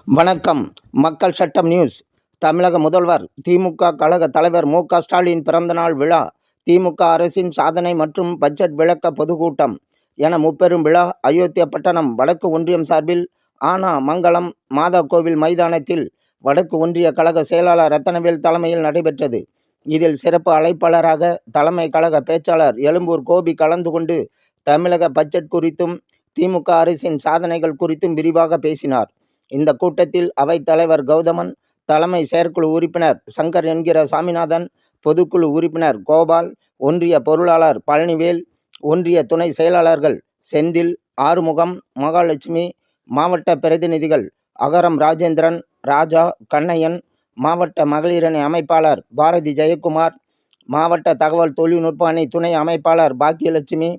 வணக்கம். மக்கள் சட்டம் நியூஸ். தமிழக முதல்வர், திமுக கழக தலைவர் மு.க. ஸ்டாலின் பிறந்தநாள் விழா, திமுக அரசின் சாதனை மற்றும் பட்ஜெட் விளக்க பொதுக்கூட்டம் என முப்பெரும் விழா அயோத்தியாபட்டணம் வடக்கு ஒன்றியம் சார்பில் ஆனாமங்கலம் மாதா கோவில் மைதானத்தில் வடக்கு ஒன்றிய கழக செயலாளர் ரத்தனவேல் தலைமையில் நடைபெற்றது. இதில் சிறப்பு அழைப்பாளராக தலைமை கழக பேச்சாளர் எழும்பூர் கோபி கலந்து கொண்டு தமிழக பட்ஜெட் குறித்தும் திமுக அரசின் சாதனைகள் குறித்தும் விரிவாக பேசினார். இந்த கூட்டத்தில் அவைத் தலைவர் கௌதமன், தலைமை செயற்குழு உறுப்பினர் சங்கர் என்கிற சாமிநாதன், பொதுக்குழு உறுப்பினர் கோபால், ஒன்றிய பொருளாளர் பழனிவேல், ஒன்றிய துணை செயலாளர்கள் செந்தில், ஆறுமுகம், மகாலட்சுமி, மாவட்ட பிரதிநிதிகள் அகரம் ராஜேந்திரன், ராஜா, கண்ணையன், மாவட்ட மகளிரணி அமைப்பாளர் பாரதி ஜெயக்குமார், மாவட்ட தகவல் தொழில்நுட்ப அணி துணை அமைப்பாளர் பாக்கியலட்சுமி,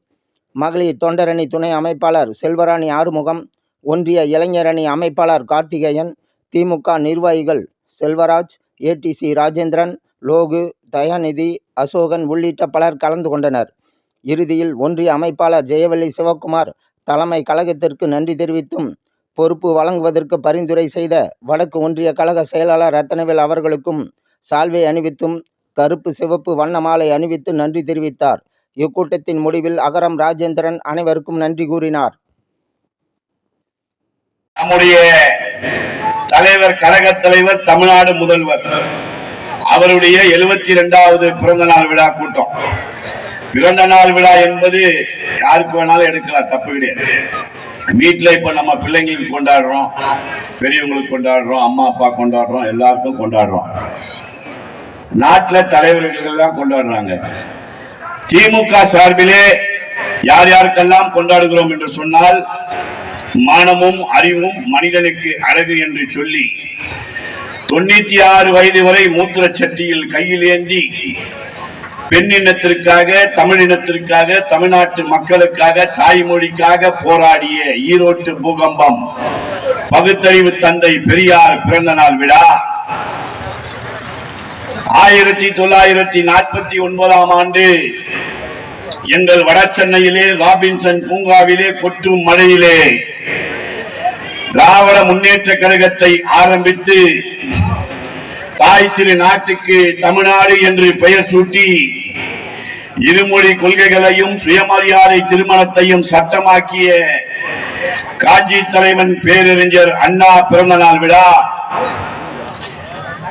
மகளிர் தொண்டரணி துணை அமைப்பாளர் செல்வராணி ஆறுமுகம், ஒன்றிய இளைஞரணி அமைப்பாளர் கார்த்திகேயன், திமுக நிர்வாகிகள் செல்வராஜ், ஏடிசி ராஜேந்திரன், லோகு, தயாநிதி, அசோகன் உள்ளிட்ட பலர் கலந்து கொண்டனர். இறுதியில் ஒன்றிய அமைப்பாளர் ஜெயவள்ளி சிவக்குமார் தலைமை கழகத்திற்கு நன்றி தெரிவித்தும், பொறுப்பு வழங்குவதற்கு பரிந்துரை செய்த வடக்கு ஒன்றிய கழக செயலாளர் ரத்தனவேல் அவர்களுக்கும் சால்வை அணிவித்தும் கருப்பு சிவப்பு வண்ண மாலை அணிவித்து நன்றி தெரிவித்தார். இக்கூட்டத்தின் முடிவில் அகரம் ராஜேந்திரன் அனைவருக்கும் நன்றி கூறினார். நம்முடைய தலைவர், கழக தலைவர், தமிழ்நாடு முதல்வர் அவருடைய 72வது பிறந்த நாள் விழா கூட்டம். பிறந்த நாள் விழா என்பது யாருக்கு வேணாலும் எடுக்கலாம், தப்பு கிடையாது. வீட்டுல இப்ப நம்ம பிள்ளைங்களுக்கு கொண்டாடுறோம், பெரியவங்களுக்கு கொண்டாடுறோம், அம்மா அப்பா கொண்டாடுறோம், எல்லாருக்கும் கொண்டாடுறோம். நாட்டுல தலைவர்கள் எல்லாம் கொண்டாடுறாங்க. திமுக சார்பிலே யார் யாருக்கெல்லாம் கொண்டாடுகிறோம் என்று சொன்னால், மானமும் அறிவும் மனிதனுக்கு அழகு என்று சொல்லி 96 வயது வரை மூத்திர சட்டியில் கையில் ஏந்தி பெண்ணினத்திற்காக, தமிழினத்திற்காக, தமிழ்நாட்டு மக்களுக்காக, தாய்மொழிக்காக போராடிய ஈரோட்டு பூகம்பம் பகுத்தறிவு தந்தை பெரியார் பிறந்த நாள் விழா 1949ஆம் ஆண்டு எங்கள் வட சென்னையிலே ராபின்சன் பூங்காவிலே கொட்டும் மழையிலே திராவிட முன்னேற்ற கழகத்தை ஆரம்பித்து தாய் திரு நாட்டுக்கு தமிழ்நாடு என்று பெயர் சூட்டி இருமொழி கொள்கைகளையும் சுயமரியாதை திருமணத்தையும் சட்டமாக்கிய காஞ்சி தலைவன் பேரறிஞர் அண்ணா பிறந்த நாள் விழா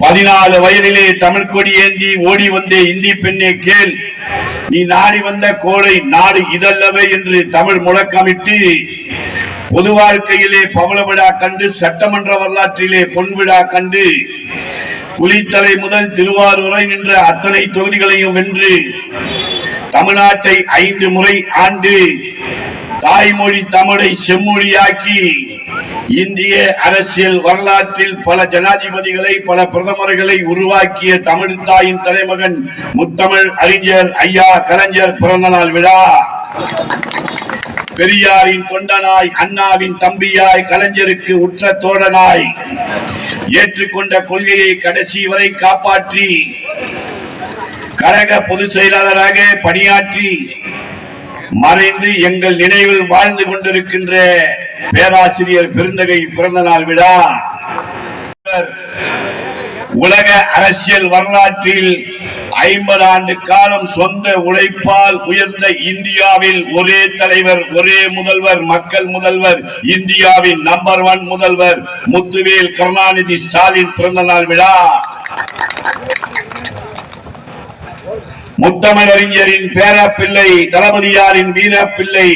14 வயதிலே தமிழ் கொடி ஏந்தி ஓடி வந்தே இந்தி பெண்ணே கேள், நீ நாடி வந்த கோளை நாடு இதல்லவே என்று தமிழ் முழக்கமிட்டு பொது வாழ்க்கையிலே பவள விழா கண்டு, சட்டமன்ற வரலாற்றிலே பொன் விழா கண்டு, குளித்தலை முதல் திருவாரூரை நின்ற அத்தனை தொகுதிகளையும் வென்று தமிழ்நாட்டை 5 முறை ஆண்டு தாய்மொழி தமிழை செம்மொழியாக்கி இந்திய அரசியல் வரலாற்றில் பல ஜனாதிபதிகளை, பல பிரதமர்களை உருவாக்கிய தமிழ் தாயின் தலைமகன் முத்தமிழ் அறிஞர் ஐயா கலைஞர் பிறந்த நாள் விழா. பெரியாரின் தொண்டனாய், அண்ணாவின் தம்பியாய், கலைஞருக்கு உற்ற தோழனாய், ஏற்றுக்கொண்ட கொள்கையை கடைசி வரை காப்பாற்றி கழக பொதுச் செயலாளராக பணியாற்றி மறைந்து எங்கள் நினைவில் வாழ்ந்து கொண்டிருக்கின்ற பேராசிரியர் பெருந்தகை பிறந்த நாள் விழா. உலக அரசியல் வரலாற்றில் 50 ஆண்டு காலம் சொந்த உழைப்பால் உயர்ந்த இந்தியாவில் ஒரே தலைவர், ஒரே முதல்வர், மக்கள் முதல்வர், இந்தியாவின் நம்பர் 1 முதல்வர் முத்துவேல் கருணாநிதி ஸ்டாலின் பிறந்த நாள் விழா. முத்தமிழறிஞரின் பேரப்பிள்ளை, தளபதியாரின் வீரப்பிள்ளை,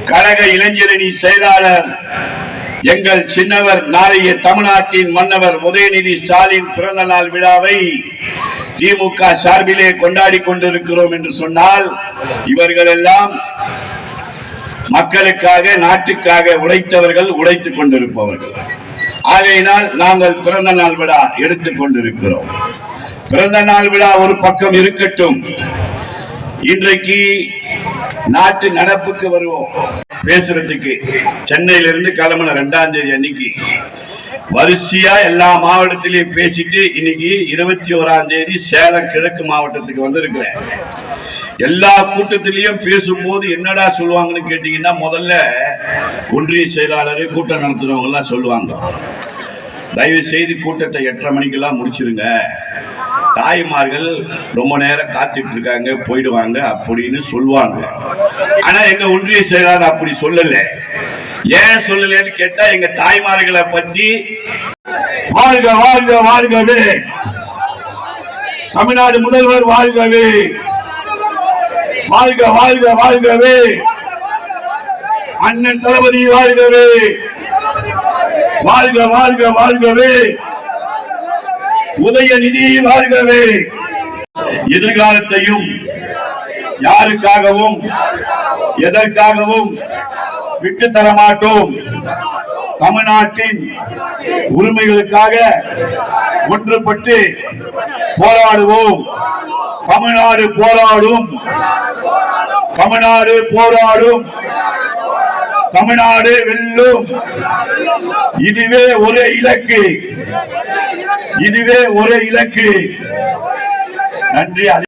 கழக இளைஞரணி செயலாளர் எங்கள் சின்னவர், நாளைய தமிழ்நாட்டின் மன்னவர் உதயநிதி ஸ்டாலின் பிறந்த நாள் விழாவை திமுக சார்பிலே கொண்டாடி கொண்டிருக்கிறோம் என்று சொன்னால், இவர்கள் எல்லாம் மக்களுக்காக, நாட்டுக்காக உழைத்தவர்கள், உழைத்துக் கொண்டிருப்பவர்கள். ஆகையினால் நாங்கள் பிறந்த நாள் விழா எடுத்துக் கொண்டிருக்கிறோம். பிறந்த நாள் விழா ஒரு பக்கம் இருக்கட்டும், இன்றைக்கு நாட்டு நடப்புக்கு வருவோம். பேசுறதுக்கு சென்னையிலிருந்து கிளம்பின 2ஆம் தேதி அன்னைக்கு வரிசையா எல்லா மாவட்டத்திலையும் பேசிட்டு இன்னைக்கு 21ஆம் தேதி சேலம் கிழக்கு மாவட்டத்துக்கு வந்திருக்கிறேன். எல்லா கூட்டத்திலையும் பேசும்போது என்னடா சொல்லுவாங்கன்னு கேட்டீங்கன்னா, முதல்ல ஒன்றிய செயலாளர் கூட்டம் நடத்துறவங்க எல்லாம் சொல்லுவாங்க, தயவு செய்து கூட்டத்தை 8:30 மணிக்கெல்லாம் முடிச்சிருங்க, தாய்மார்கள் ரொம்ப நேரம் காத்துட்டு இருக்காங்க, போயிடுவாங்க அப்படின்னு சொல்லுவாங்க. ஆனா எங்க ஒன்றிய செயலாளர் அப்படி சொல்லல. ஏன் சொல்லலன்னு கேட்டா, எங்க தாய்மார்களை பத்தி வாழ்க வாழ்க வாழ்கவே, தமிழ்நாடு முதல்வர் வாழ்கவே, வாழ்க வாழ்க வாழ்கவே, அண்ணன் தளபதி வாழ்கவே, வாழ்க வாழ்க வாழ்கவே, உதயநிதி வாழ்கவே. எதிர்காலத்தையும் யாருக்காகவும் எதற்காகவும் விட்டு தர மாட்டோம். தமிழ்நாட்டின் உரிமைகளுக்காக ஒன்றுபட்டு போராடுவோம். தமிழ்நாடு போராடும், தமிழ்நாடு போராடும், தமிழ்நாடு வெல்லும். இதுவே ஒரே இலக்கு, இதுவே ஒரே இலக்கு. நன்றி.